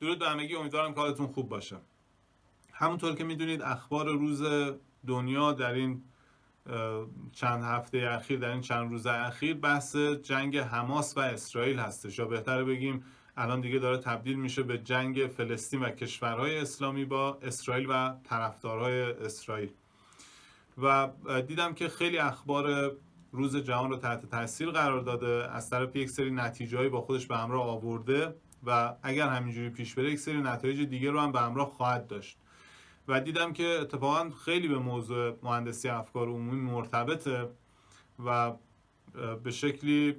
درود به همگی، امیدوارم که حالتون خوب باشه. همونطور که میدونید اخبار روز دنیا در این چند هفته اخیر، در این چند روز اخیر، بحث جنگ حماس و اسرائیل هستش، یا بهتره بگیم الان دیگه داره تبدیل میشه به جنگ فلسطین و کشورهای اسلامی با اسرائیل و طرفدارهای اسرائیل. و دیدم که خیلی اخبار روز جهان رو تحت تاثیر قرار داده، از طرف یک سری نتیجه‌ای با خودش به همراه آورده و اگر همینجوری پیش بره یک سری نتایج دیگه رو هم به همراه خواهد داشت. و دیدم که اتفاقا خیلی به موضوع مهندسی افکار عمومی مرتبطه و به شکلی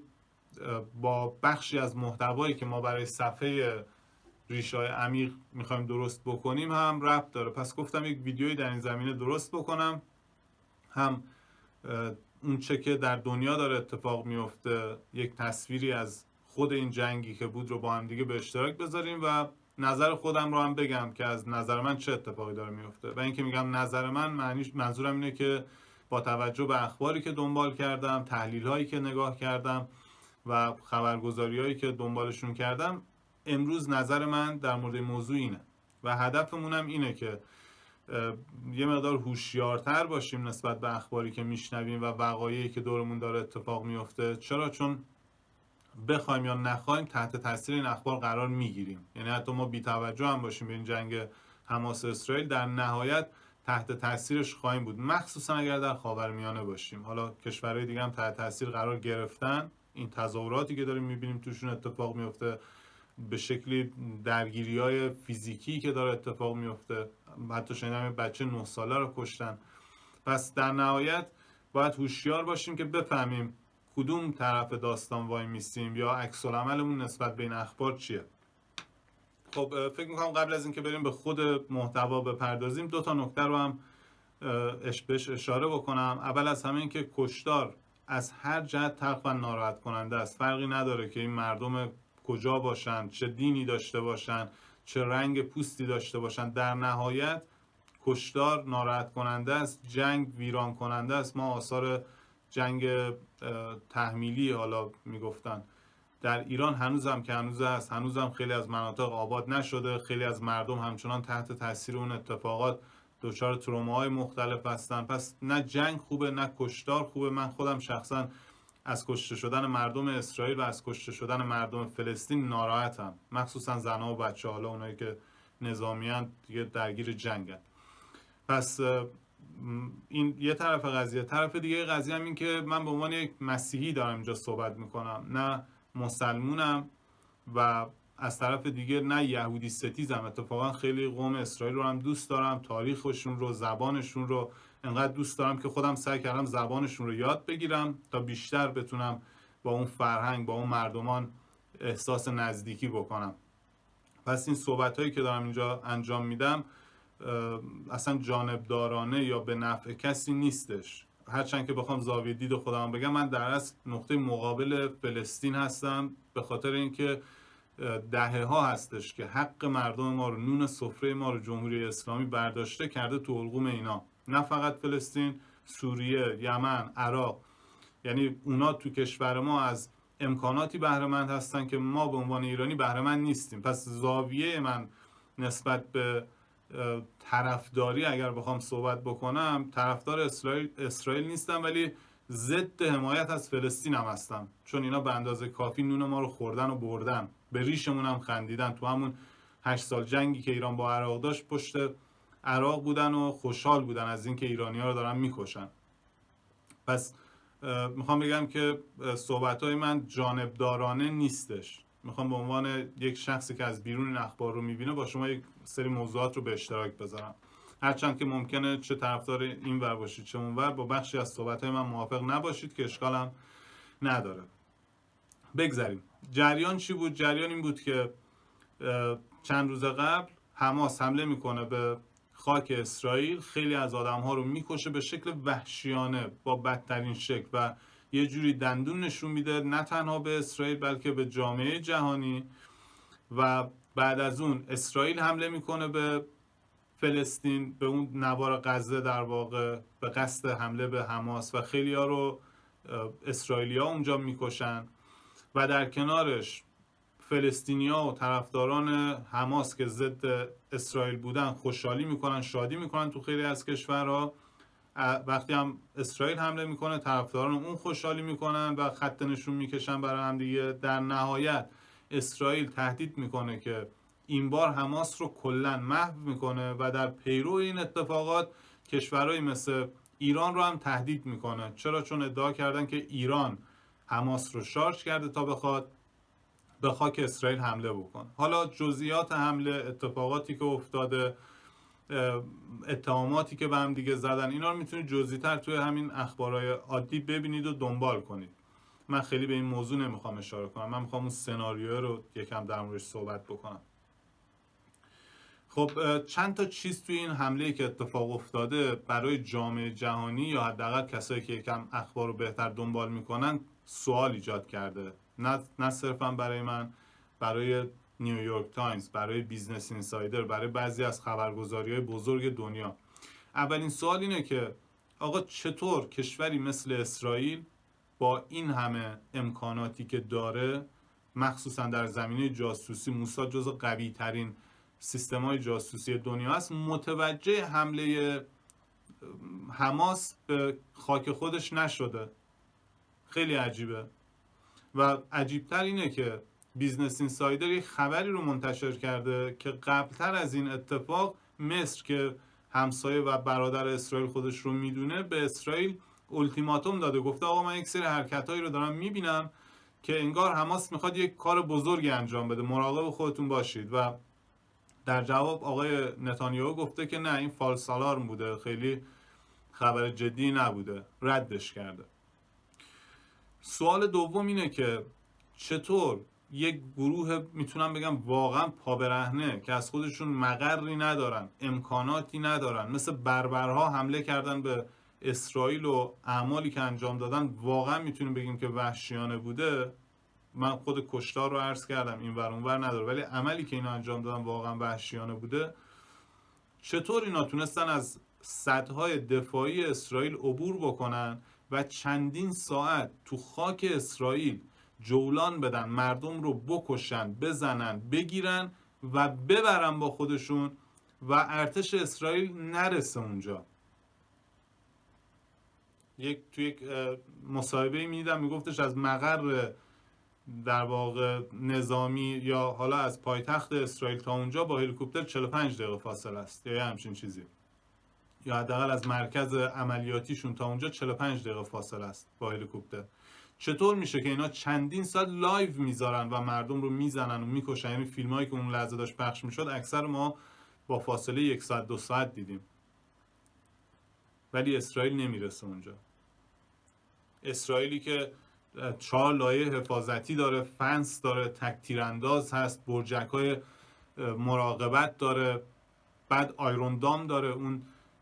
با بخشی از محتوایی که ما برای صفحه ریشه‌های عمیق میخوایم درست بکنیم هم ربط داره. پس گفتم یک ویدیویی در این زمینه درست بکنم، هم اون چه که در دنیا داره اتفاق میفته، یک تصویری از خود این جنگی که بود رو با هم دیگه به اشتراک بذاریم و نظر خودم رو هم بگم که از نظر من چه اتفاقی داره میفته. و اینکه میگم نظر من، منظورم اینه که با توجه به اخباری که دنبال کردم، تحلیل هایی که نگاه کردم و خبرگزاری هایی که دنبالشون کردم، امروز نظر من در مورد موضوع اینه و هدفمونم اینه که یه مقدار هوشیارتر باشیم نسبت به اخباری که میشنویم و وقایعی که دورمون داره اتفاق میفته. چرا؟ چون بخوایم یا نخوایم تحت تاثیر این اخبار قرار میگیریم. یعنی حتی ما بی توجه هم باشیم به این جنگ حماس اسرائیل، در نهایت تحت تاثیرش خواهیم بود، مخصوصا اگر در خاورمیانه باشیم. حالا کشورهای دیگه هم تحت تاثیر قرار گرفتن. این تظاهراتی که داریم میبینیم توشون اتفاق میفته، به شکلی درگیری‌های فیزیکی که داره اتفاق میفته، حتی شنیدم بچه 9 ساله رو کشتن. پس در نهایت باید هوشیار باشیم که بفهمیم کدوم طرف داستان وای میستیم یا عکس العملمون نسبت به این اخبار چیه. خب فکر میکنم قبل از اینکه بریم به خود محتوا بپردازیم، 2 تا نکته رو هم بهش اشاره بکنم. اول از همه این که کشتار از هر جهت تلخ و ناراحت کننده است. فرقی نداره که این مردم کجا باشن، چه دینی داشته باشن، چه رنگ پوستی داشته باشن، در نهایت کشتار ناراحت کننده است، جنگ ویران کننده است. ما آثار جنگ تحمیلی حالا میگفتن در ایران هنوزم که هنوز هست، هنوزم خیلی از مناطق آباد نشده، خیلی از مردم همچنان تحت تاثیر اون اتفاقات دچار تروماهای مختلف هستن. پس نه جنگ خوبه نه کشتار خوبه. من خودم شخصا از کشته شدن مردم اسرائیل و از کشته شدن مردم فلسطین ناراحتم، مخصوصا زنها و بچه، حالا اونایی که نظامیان دیگه درگیر جنگن. پس این یه طرف قضیه. طرف دیگه قضیه هم این که من به عنوان یک مسیحی دارم اینجا صحبت میکنم، نه مسلمونم و از طرف دیگه نه یهودی ستیزم. اتفاقا خیلی قوم اسرائیل رو هم دوست دارم، تاریخشون رو، زبانشون رو انقدر دوست دارم که خودم سعی کردم زبانشون رو یاد بگیرم تا بیشتر بتونم با اون فرهنگ، با اون مردمان احساس نزدیکی بکنم. پس این صحبت هایی که دارم اینجا انجام میدم اصلا جانبدارانه یا به نفع کسی نیستش. هرچند که بخوام زاویه دید خودم بگم، من در اصل نقطه مقابل فلسطین هستم، به خاطر اینکه دهه ها هستش که حق مردم ما رو، نون سفره ما رو جمهوری اسلامی برداشته کرده تو حلقوم اینا. نه فقط فلسطین، سوریه، یمن، عراق. یعنی اونا تو کشور ما از امکاناتی بهره مند هستن که ما به عنوان ایرانی بهره مند نیستیم. پس زاویه من نسبت به طرفداری اگر بخوام صحبت بکنم، طرفدار اسرائیل نیستم، ولی ضد حمایت از فلسطین هم هستم، چون اینا به اندازه کافی نون ما رو خوردن و بردن، به ریشمون هم خندیدن. تو همون 8 سال جنگی که ایران با عراق داشت پشت عراق بودن و خوشحال بودن از اینکه ایرانی‌ها رو دارن میکشن. پس میخوام بگم که صحبت‌های من جانبدارانه نیستش. میخوام به عنوان یک شخصی که از بیرون این اخبار رو میبینه با شما یک سری موضوعات رو به اشتراک بذارم. هرچند که ممکنه چه طرفدار این ور باشید چه اون ور با بخشی از صحبت‌های من موافق نباشید، که اشکالم نداره. بگذاریم. جریان چی بود؟ جریان این بود که چند روز قبل حماس حمله میکنه به خاک اسرائیل، خیلی از آدم‌ها رو میکشه به شکل وحشیانه، با بدترین شکل، و یه جوری دندون نشون میده نه تنها به اسرائیل بلکه به جامعه جهانی. و بعد از اون اسرائیل حمله میکنه به فلسطین، به اون نوار غزه در واقع، به قصد حمله به حماس، و خیلی ها رو اسرائیلی ها اونجا میکشن. و در کنارش فلسطینیا و طرفداران حماس که ضد اسرائیل بودن خوشحالی میکنن، شادی میکنن تو خیلی از کشورها. وقتی هم اسرائیل حمله میکنه طرفداران اون خوشحالی میکنن و خط نشون میکشن برای هم دیگه. در نهایت اسرائیل تهدید میکنه که این بار حماس رو کلا محو میکنه و در پیرو این اتفاقات کشورهایی مثل ایران رو هم تهدید میکنه. چرا؟ چون ادعا کردن که ایران حماس رو شارژ کرده تا بخواد به خاک اسرائیل حمله بکنه. حالا جزئیات حمله، اتفاقاتی که افتاده، اتهاماتی که به هم دیگه زدن، اینا رو میتونید جزئی‌تر توی همین اخبارهای عادی ببینید و دنبال کنید. من خیلی به این موضوع نمیخوام اشاره کنم، من میخوام اون سناریو رو یکم در موردش صحبت بکنم. خب چند تا چیز توی این حمله‌ای که اتفاق افتاده برای جامعه جهانی یا حداقل کسایی که یکم اخبار رو بهتر دنبال میکنن سوال ایجاد کرده. نه صرفا برای من، برای نیویورک تایمز، برای بیزنس اینسایدر، برای بعضی از خبرگزاری‌های بزرگ دنیا. اولین سوال اینه که آقا چطور کشوری مثل اسرائیل با این همه امکاناتی که داره، مخصوصا در زمینه جاسوسی، موساد جزو قوی ترین سیستم‌های جاسوسی دنیا است، متوجه حمله حماس به خاک خودش نشده؟ خیلی عجیبه. و عجیبتر اینه که بیزنس اینسایدر یک خبری رو منتشر کرده که قبلتر از این اتفاق مصر که همسایه و برادر اسرائیل خودش رو میدونه به اسرائیل التیماتوم داده، گفته آقا من یک سری حرکتایی رو دارم میبینم که انگار حماس میخواد یک کار بزرگی انجام بده، مراقب خودتون باشید. و در جواب آقای نتانیاهو گفته که نه، این فالس آلارم بوده، خیلی خبر جدی نبوده، ردش کرده. سوال دوم اینه که چطور یک گروه میتونم بگم واقعا پابرهنه که از خودشون مقری ندارن، امکاناتی ندارن، مثل بربرها حمله کردن به اسرائیل و اعمالی که انجام دادن واقعا میتونیم بگیم که وحشیانه بوده. من خود کشتار رو عرض کردم، این ور اون ور نداره، ولی عملی که اینا انجام دادن واقعا وحشیانه بوده. چطور اینا تونستن از سدهای دفاعی اسرائیل عبور بکنن و چندین ساعت تو خاک اسرائیل جولان بدن، مردم رو بکشن، بزنن، بگیرن و ببرن با خودشون و ارتش اسرائیل نرسه اونجا؟ توی یک مصاحبه میدیدم میگفتش از مقر در واقع نظامی یا حالا از پایتخت اسرائیل تا اونجا با هلیکوپتر 45 دقیقه فاصله است یا همچین چیزی، یا حداقل از مرکز عملیاتیشون تا اونجا 45 دقیقه فاصله است با هلیکوپتر. چطور میشه که اینا چندین ساعت لایو میذارن و مردم رو میزنن و میکشن؟ یعنی فیلمایی که اون لحظه داشت پخش میشد اکثر ما با فاصله 1 ساعت 2 ساعت دیدیم، ولی اسرائیل نمیرسه اونجا. اسرائیلی که 4 لایه حفاظتی داره، فنس داره، تک تیرانداز هست، برجک‌های مراقبت داره، بعد آیرون دام داره، اون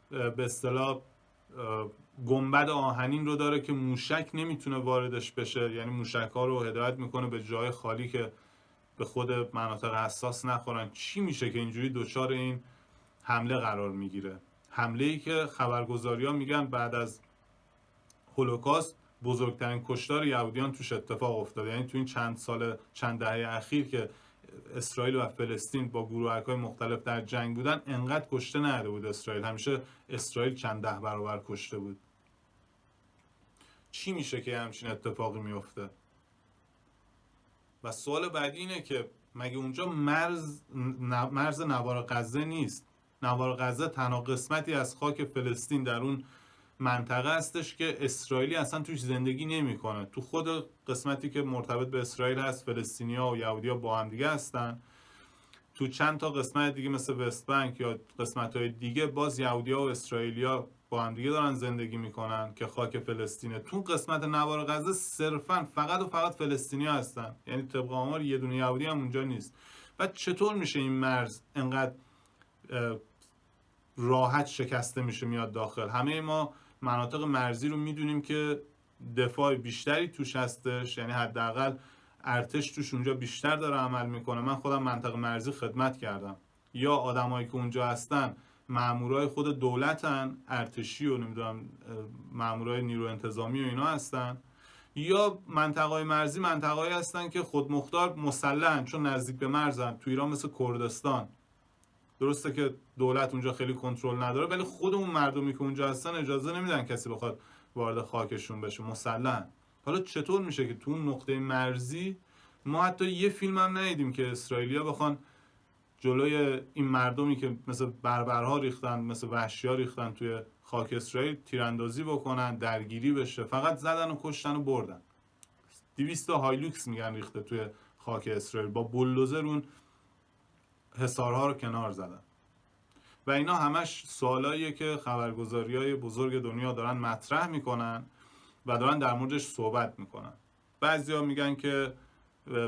به اصطلاح گنبد آهنین رو داره که موشک نمیتونه واردش بشه، یعنی موشک‌ها رو هدایت میکنه به جای خالی که به خود مناطق حساس نخورن. چی میشه که اینجوری دچار این حمله قرار میگیره؟ حمله‌ای که خبرگزاری‌ها میگن بعد از هولوکاست بزرگترین کشتار یهودیان توش اتفاق افتاده. یعنی تو این چند دهه اخیر که اسرائیل و فلسطین با گروهک‌های مختلف در جنگ بودن انقدر کشته نداده بود اسرائیل، همیشه اسرائیل چند ده برابر کشته بود. چی میشه که همچین اتفاقی میفته؟ و سوال بعدی اینه که مگه اونجا مرز نوار غزه نیست؟ نوار غزه تنها قسمتی از خاک فلسطین در اون منطقه هستش که اسرائیلی اصلا توش زندگی نمیکنه. تو خود قسمتی که مرتبط به اسرائیل هست فلسطینیا و یهودیا با هم دیگه هستن. تو چند تا قسمت دیگه مثل وست بانک یا قسمت‌های دیگه باز یهودیا و اسرائیلیا با هم دیگه دارن زندگی میکنن که خاک فلسطینه. تو قسمت نوار غزه صرفا فقط و فقط فلسطینیا هستن، یعنی طبق آمار یه دونه یهودی هم اونجا نیست. و چطور میشه این مرز انقدر راحت شکسته میشه میاد داخل؟ همه ما مناطق مرزی رو میدونیم که دفاع بیشتری توش هستش، یعنی حداقل ارتش توش اونجا بیشتر داره عمل میکنه. من خودم منطقه مرزی خدمت کردم، یا آدمایی که اونجا هستن مامورای خود دولتن، ارتشی و نمیدونم مامورای نیرو انتظامی و اینا هستن، یا منطقه‌های مرزی منطقه‌ای هستن که خودمختار مسلحن، چون نزدیک به مرزن. تو ایران مثل کردستان، درسته که دولت اونجا خیلی کنترل نداره، ولی خود اون مردمی که اونجا هستن اجازه نمیدن کسی بخواد وارد خاکشون بشه، مسلحن. حالا چطور میشه که تو اون نقطه مرزی ما حتی یه فیلم هم ندیدیم که اسرائیلیا بخوان جلوی این مردمی که مثل بربرها ریختن، مثل وحشی‌ها ریختن توی خاک اسرائیل، تیراندازی بکنن، درگیری بشه؟ فقط زدن و کشتن و بردن. 200 تا هایلوکس میگن ریخته توی خاک اسرائیل، با بولدوزر اون حصارها رو کنار زدن. و اینا همش سوالاییه که خبرگزاری‌های بزرگ دنیا دارن مطرح میکنن و دارن در موردش صحبت میکنن. بعضیا میگن که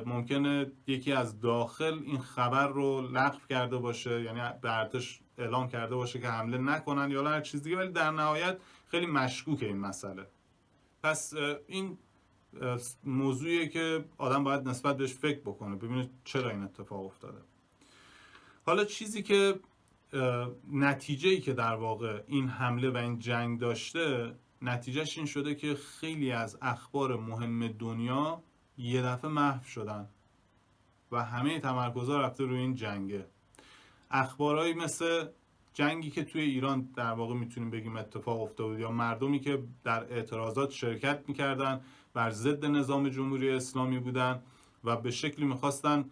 ممکنه یکی از داخل این خبر رو لغو کرده باشه، یعنی به ارتش اعلام کرده باشه که حمله نکنن یا هر چیز دیگه، ولی در نهایت خیلی مشکوکه این مسئله. پس این موضوعیه که آدم باید نسبت بهش فکر بکنه، ببینه چرا این اتفاق افتاده. حالا چیزی که نتیجه‌ای که در واقع این حمله و این جنگ داشته، نتیجهش این شده که خیلی از اخبار مهم دنیا یه دفعه محو شدن و همه تمرکزها رفته روی این جنگه. اخبارهایی مثل جنگی که توی ایران در واقع میتونیم بگیم اتفاق افتاده بود، یا مردمی که در اعتراضات شرکت میکردن، بر ضد نظام جمهوری اسلامی بودن و به شکلی میخواستن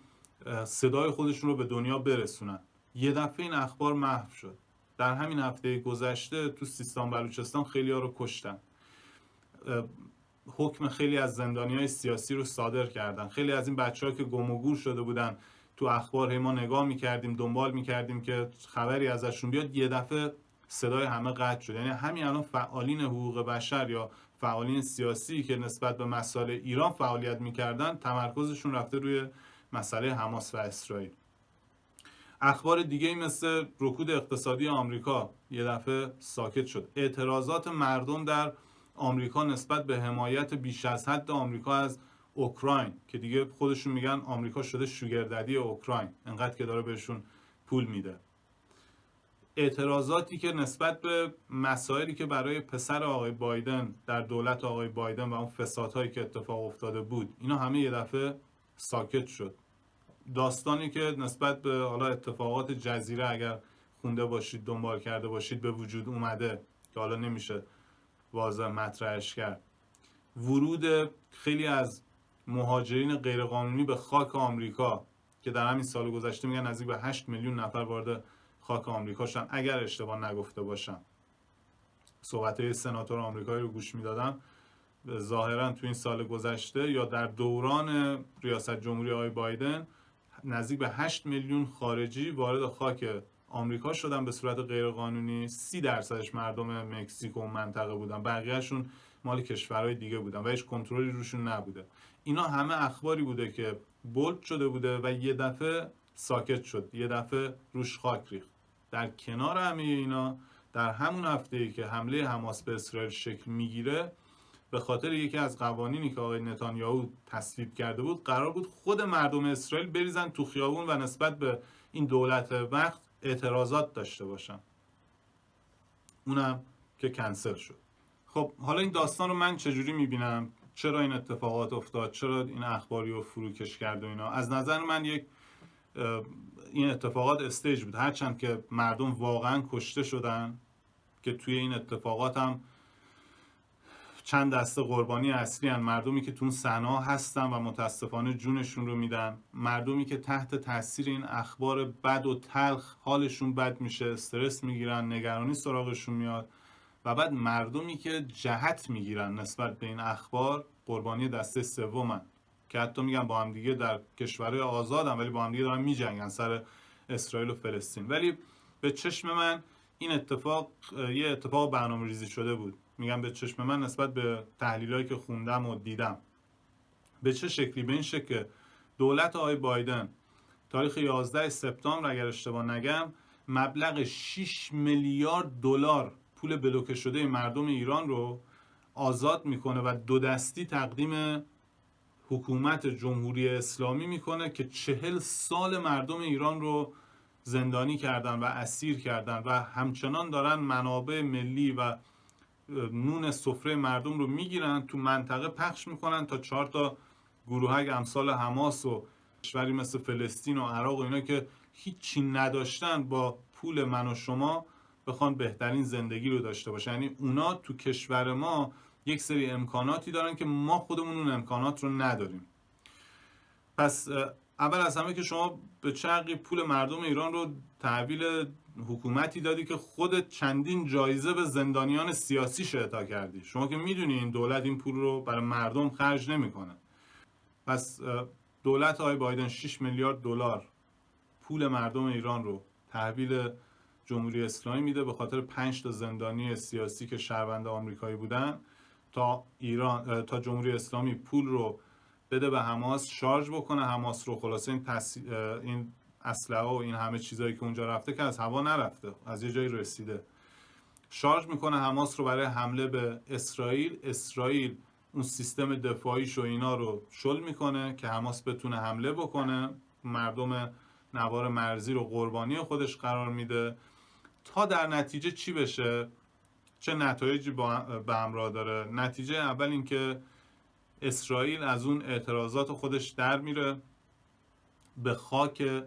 صدای خودشون رو به دنیا برسونن، یه دفعه این اخبار محو شد. در همین هفته گذشته تو سیستان بلوچستان خیلی ها رو کشتن، حکم خیلی از زندانیای سیاسی رو صادر کردن. خیلی از این بچه‌ها که گم و گور شده بودن تو اخبار ما نگاه می‌کردیم، دنبال می‌کردیم که خبری ازشون بیاد، یه دفعه صدای همه قطع شد. یعنی همین الان فعالین حقوق بشر یا فعالین سیاسی که نسبت به مسائل ایران فعالیت می‌کردن، تمرکزشون رفته روی مسئله حماس و اسرائیل. اخبار دیگه‌ای مثل رکود اقتصادی آمریکا یه دفعه ساکت شد. اعتراضات مردم در آمریکا نسبت به حمایت بیش از حد آمریکا از اوکراین، که دیگه خودشون میگن آمریکا شده شوگرددی اوکراین، انقدر که داره بهشون پول میده. اعتراضاتی که نسبت به مسائلی که برای پسر آقای بایدن در دولت آقای بایدن و اون فسادهایی که اتفاق افتاده بود، اینا همه یه دفعه ساکت شد. داستانی که نسبت به حالا اتفاقات جزیره اگر خونده باشید، دنبال کرده باشید، به وجود اومده که حالا نمیشه واضح مطرحش کرد. ورود خیلی از مهاجرین غیرقانونی به خاک آمریکا که در همین سال گذشته میگن نزدیک به 8 میلیون نفر وارد خاک آمریکا شدن، اگر اشتباه نگفته باشم. صحبت‌های سناتور آمریکایی رو گوش میدادم، ظاهرا تو این سال گذشته یا در دوران ریاست جمهوری آقای بایدن نزدیک به 8 میلیون خارجی وارد خاک آمریکا شدن به صورت غیرقانونی. 30% مردم مکزیک و منطقه بودن، بقیه‌شون مال کشورهای دیگه بودن و هیچ کنترلی روشون نبوده. اینا همه اخباری بوده که بولد شده بوده و یه دفعه ساکت شد، یه دفعه روش خاک ریخت. در کنار همه اینا، در همون هفته‌ای که حمله حماس به اسرائیل شکل میگیره، به خاطر یکی از قوانینی که آقای نتانیاهو تصویب کرده بود، قرار بود خود مردم اسرائیل بریزن تو خیابون و نسبت به این دولت وقت اعتراضات داشته باشن. اونم که کنسل شد. خب حالا این داستان رو من چجوری میبینم؟ چرا این اتفاقات افتاد؟ چرا این اخباری رو فروکش کرد و اینا؟ از نظر من این اتفاقات استیج بود، هرچند که مردم واقعا کشته شدن، که توی این اتفاقات هم چند دسته قربانی اصلی هن. مردمی که تو اون صحنه هستن و متاسفانه جونشون رو میدن، مردمی که تحت تاثیر این اخبار بد و تلخ حالشون بد میشه، استرس میگیرن، نگرانی سراغشون میاد، و بعد مردمی که جهت میگیرن نسبت به این اخبار، قربانی دسته سومن که حتی میگن با هم دیگه در کشورهای آزادن ولی با هم دیگه دارن میجنگن سر اسرائیل و فلسطین. ولی به چشم من این اتفاق یه اتفاق برنامه‌ریزی شده بود. میگم به چشم من نسبت به تحلیلایی که خوندم و دیدم. به چه شکلی؟ به این شکل که دولت آقای بایدن تاریخ 11 سپتامبر اگر اشتباه نگم مبلغ 6 میلیارد دلار پول بلوکه شده مردم ایران رو آزاد میکنه و دو دستی تقدیم حکومت جمهوری اسلامی میکنه که 40 سال مردم ایران رو زندانی کردن و اسیر کردن و همچنان دارن منابع ملی و نون سفره مردم رو میگیرن تو منطقه پخش میکنن تا 4 تا گروهک امثال حماس و کشوری مثل فلسطین و عراق و اینا که هیچی نداشتن با پول من و شما بخوان بهترین زندگی رو داشته باشن. یعنی اونا تو کشور ما یک سری امکاناتی دارن که ما خودمون اون امکانات رو نداریم. پس اول از همه که شما به چرقی پول مردم ایران رو تحویل حکومتی دادی که خودت چندین جایزه به زندانیان سیاسی اعطا کردی. شما که میدونی این دولت این پول رو برای مردم خرج نمیکنه. پس دولت آقای بایدن 6 میلیارد دلار پول مردم ایران رو تحویل جمهوری اسلامی میده به خاطر 5 تا زندانی سیاسی که شهروند آمریکایی بودن تا تا جمهوری اسلامی پول رو بده به حماس، شارژ بکنه حماس رو. خلاصه این اسلحه و این همه چیزایی که اونجا رفته که از هوا نرفته، از یه جایی رسیده. شارژ میکنه حماس رو برای حمله به اسرائیل اون سیستم دفاعیش و اینا رو شل میکنه که حماس بتونه حمله بکنه، مردم نوار مرزی رو قربانی خودش قرار میده تا در نتیجه چی بشه، چه نتایجی به همراه داره. نتیجه اول این که اسرائیل از اون اعتراضات خودش در میره، به خاک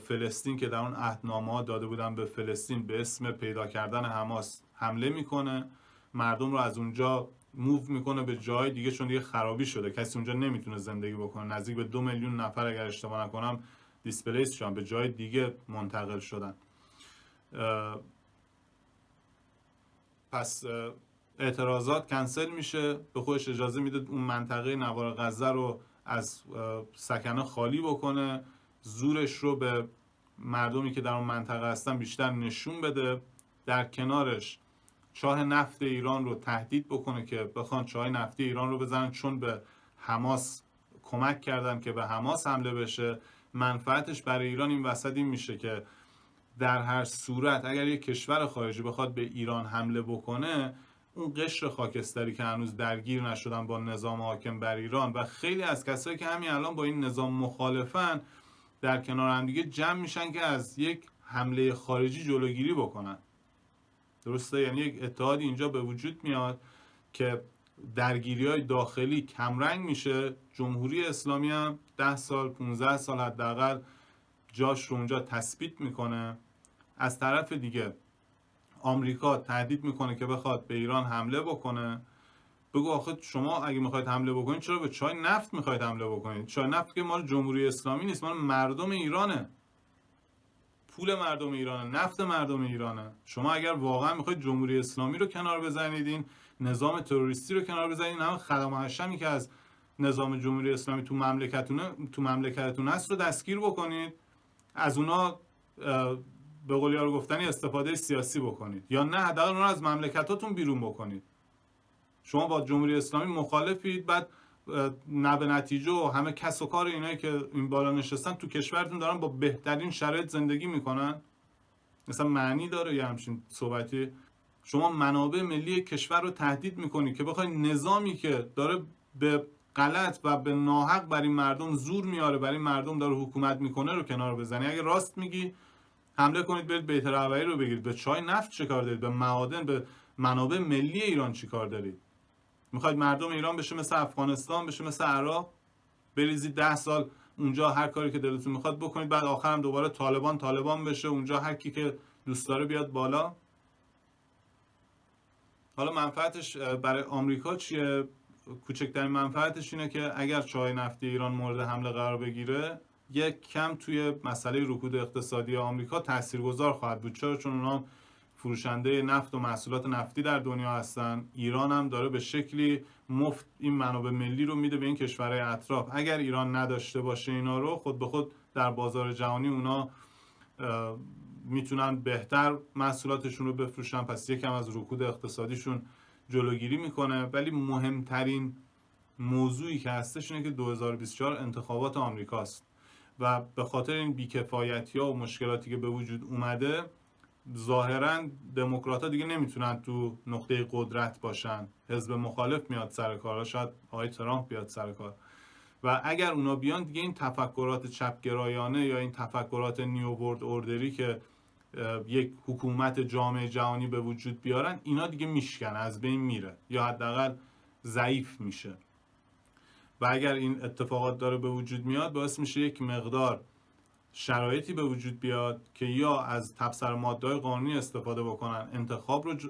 فلسطین که در اون عهدنامه‌ها داده بودن به فلسطین به اسم پیدا کردن حماس حمله میکنه، مردم رو از اونجا موو میکنه به جای دیگه، چون دیگه خرابی شده، کسی اونجا نمیتونه زندگی بکنه. نزدیک به 2 میلیون نفر اگر اشتباه نکنم دیسپلیس شدن، به جای دیگه منتقل شدن. پس اعتراضات کنسل میشه، به خودش اجازه میده اون منطقه نوار غزه رو از سکنه خالی بکنه، زورش رو به مردمی که در اون منطقه هستن بیشتر نشون بده. در کنارش چاه نفت ایران رو تهدید بکنه که بخوان چاه نفتی ایران رو بزنن، چون به حماس کمک کردن که به حماس حمله بشه. منفعتش برای ایران این وسط این میشه که در هر صورت اگر یک کشور خارجی بخواد به ایران حمله بکنه، اون قشر خاکستری که هنوز درگیر نشدن با نظام حاکم بر ایران و خیلی از کسایی که همین الان با این نظام مخالفن در کنار هم دیگه جمع میشن که از یک حمله خارجی جلوگیری بکنن. درسته؟ یعنی یک اتحادی اینجا به وجود میاد که درگیری‌های داخلی کمرنگ میشه. جمهوری اسلامی هم 10 سال 15 سال حداقل جاش رو اونجا تثبیت میکنه. از طرف دیگه آمریکا تهدید میکنه که بخواد به ایران حمله بکنه. بگو آخه شما اگه میخواید حمله بکنید چرا به چای نفت میخواید حمله بکنید؟ چای نفت که مال جمهوری اسلامی نیست، مال مردم ایرانه، پول مردم ایرانه، نفت مردم ایرانه. شما اگر واقعا میخواید جمهوری اسلامی رو کنار بزنید، این نظام تروریستی رو کنار بزنید، همه خدم و حشمی که از نظام جمهوری اسلامی تو مملکتتون هست رو دستگیر بکنید، از اونا به قول یارو گفتنی استفاده سیاسی بکنید، یا نه حداقل اونا از مملکتاتون بیرون بکنید. شما با جمهوری اسلامی مخالفید، بعد نه به نتیجه و همه کس و کار اینایی که این بالا نشستن تو کشورتون دارن با بهترین شرایط زندگی میکنن؟ مثلا معنی داره یه همچین صحبتی؟ شما منابع ملی کشور رو تهدید میکنید که بخواید نظامی که داره به غلط و به ناحق بر این مردم زور میاره، بر این مردم داره حکومت میکنه رو کنار بزنی. اگه راست میگی حمله کنید، برید بیت رهبری رو بگیرید. به چای نفت چه کار دارید؟ به معادن، به منابع ملی ایران چی کار دارید؟ میخواید مردم ایران بشه مثل افغانستان، بشه مثل عراق، بریزید 10 سال اونجا هر کاری که دلتون میخواد بکنید، بعد آخرم دوباره طالبان بشه اونجا، هر کی که دوست داره بیاد بالا؟ حالا منفعتش برای آمریکا چیه؟ کوچکترین منفعتش اینه که اگر چاه نفتی ایران مورد حمله قرار بگیره، یک کم توی مسئله رکود اقتصادی آمریکا تاثیرگذار خواهد بود. چرا؟ چون اونا فروشنده نفت و محصولات نفتی در دنیا هستن. ایران هم داره به شکلی مفت این منابع ملی رو میده به این کشورهای اطراف. اگر ایران نداشته باشه اینا رو، خود به خود در بازار جهانی اونا میتونن بهتر محصولاتشون رو بفروشن، پس یکم از رکود اقتصادیشون جلوگیری میکنه. ولی مهمترین موضوعی که هستش اینه که 2024 انتخابات آمریکاست و به خاطر این بیکفایتی‌ها و مشکلاتی که به وجود اومده، ظاهراً دموکرات‌ها دیگه نمیتونن تو نقطه قدرت باشن. حزب مخالف میاد سر کار، شاید آقای ترامپ بیاد سر کار، و اگر اونا بیان دیگه این تفکرات چپگرایانه یا این تفکرات نیو ورلد اوردری که یک حکومت جامعه جهانی به وجود بیارن، اینا دیگه میشکنه، از بین میره یا حداقل ضعیف میشه. و اگر این اتفاقات داره به وجود میاد، باعث میشه یک مقدار شرایطی به وجود بیاد که یا از تبصره ماده‌های قانونی استفاده بکنن،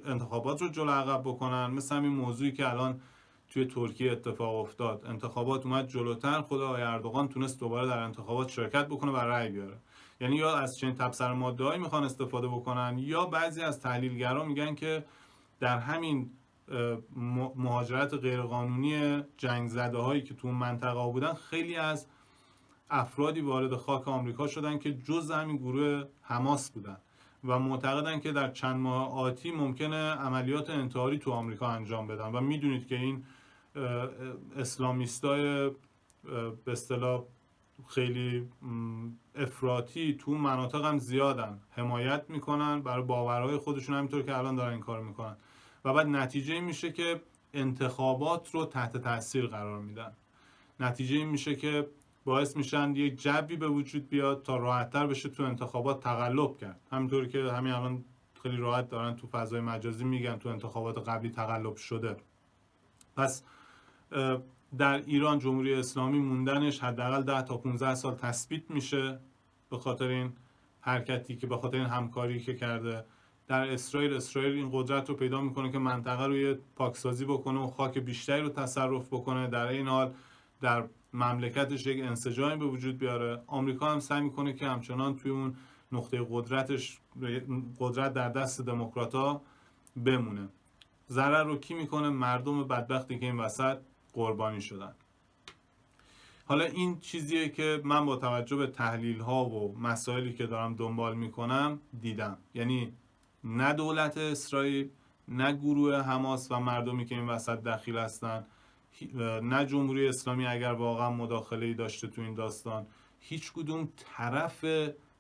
انتخابات رو جلو عقب بکنن، مثل همین موضوعی که الان توی ترکیه اتفاق افتاد. انتخابات اومد جلوتر، خود آقای اردوغان تونست دوباره در انتخابات شرکت بکنه و رأی بیاره. یعنی یا از چنین تبصره ماده‌هایی میخوان استفاده بکنن، یا بعضی از تحلیلگرا میگن که در همین مهاجرت غیرقانونی جنگ زده هایی که تو اون منطقه بودن، خیلی از افرادی وارد خاک آمریکا شدن که جز همین گروه حماس بودن و معتقدن که در چند ماه آتی ممکنه عملیات انتحاری تو آمریکا انجام بدن. و میدونید که این اسلامیستای به اصطلاح خیلی افراطی تو مناطق هم زیادن، حمایت میکنن برای باورهای خودشون، همینطور که الان دارن این کار میکنن. و بعد نتیجه این میشه که انتخابات رو تحت تاثیر قرار میدن. نتیجه این میشه که باعث میشن یک جبی به وجود بیاد تا راحت‌تر بشه تو انتخابات تقلب کرد. همینطوری که همین الان خیلی راحت دارن تو فضای مجازی میگن تو انتخابات قبلی تقلب شده. پس در ایران جمهوری اسلامی موندنش حداقل 10 تا 15 سال تثبیت میشه به خاطر این حرکتی که، به خاطر این همکاری که کرده. در اسرائیل این قدرت رو پیدا میکنه که منطقه رو یه پاکسازی بکنه و خاک بیشتری رو تصرف بکنه، در این حال در مملکتش یک انسجامی به وجود بیاره. آمریکا هم سعی میکنه که همچنان توی اون نقطه قدرت در دست دموکرات‌ها بمونه. ضرر رو کی میکنه؟ مردم بدبختی که این وسط قربانی شدن. حالا این چیزیه که من با توجه به تحلیل ها و مسائلی که دارم دنبال میکنم دیدم. یعنی نه دولت اسرائیل، نه گروه حماس و مردمی که این وسط دخیل هستن، نه جمهوری اسلامی اگر واقعا مداخله‌ای داشته تو این داستان، هیچ کدوم طرف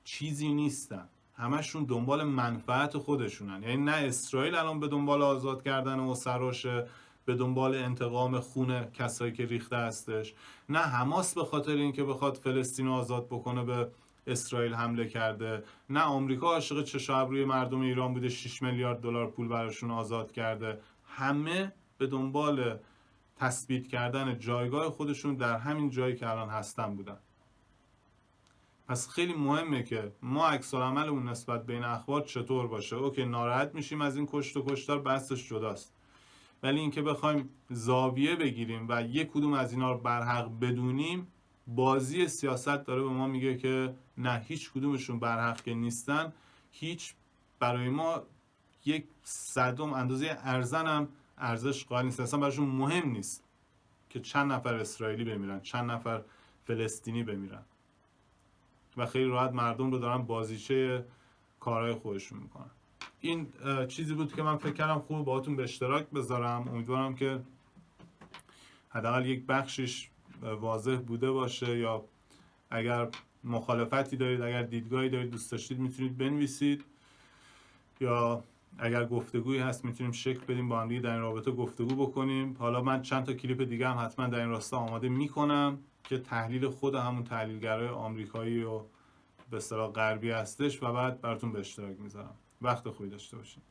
چیزی نیستن. همشون دنبال منفعت خودشونن. یعنی نه اسرائیل الان به دنبال آزاد کردن و سراشه، به دنبال انتقام خون کسایی که ریخته هستش، نه حماس به خاطر اینکه بخواد فلسطین آزاد بکنه به اسرائیل حمله کرده، نه آمریکا عاشق چش و ابروی مردم ایران بوده 6 میلیارد دلار پول براشون آزاد کرده. همه به دنبال تثبیت کردن جایگاه خودشون در همین جایی که الان هستن بودن. پس خیلی مهمه که ما عکس العملمون نسبت به این اخبار چطور باشه. اوکی، ناراحت میشیم از این کشت و کشتار، بحثش جداست، ولی اینکه بخوایم زاویه بگیریم و یک کدوم از اینا رو برحق بدونیم، بازی سیاست داره به ما میگه که نه، هیچ کدومشون برحق که نیستن. هیچ برای ما یک صدم اندازه ارزن هم ارزش قائل نیست. اصلا براشون مهم نیست که چند نفر اسرائیلی بمیرن، چند نفر فلسطینی بمیرن، و خیلی راحت مردم رو دارن بازیچه کارهای خودشون میکنن. این چیزی بود که من فکر کردم خوب باهاتون به اشتراک بذارم. امیدوارم که حداقل یک بخشش واضح بوده باشه، یا اگر مخالفتی دارید، اگر دیدگاهی دارید دوست داشتید میتونید بنویسید، یا اگر گفتگویی هست میتونیم شکل بدیم با هم دیگه در این رابطه گفتگو بکنیم. حالا من چند تا کلیپ دیگه هم حتما در این راستا آماده میکنم که تحلیل خود همون تحلیلگرای آمریکایی و به اصطلاح غربی هستش و بعد براتون به اشتراک میذارم. وقت خوبی داشته باشید.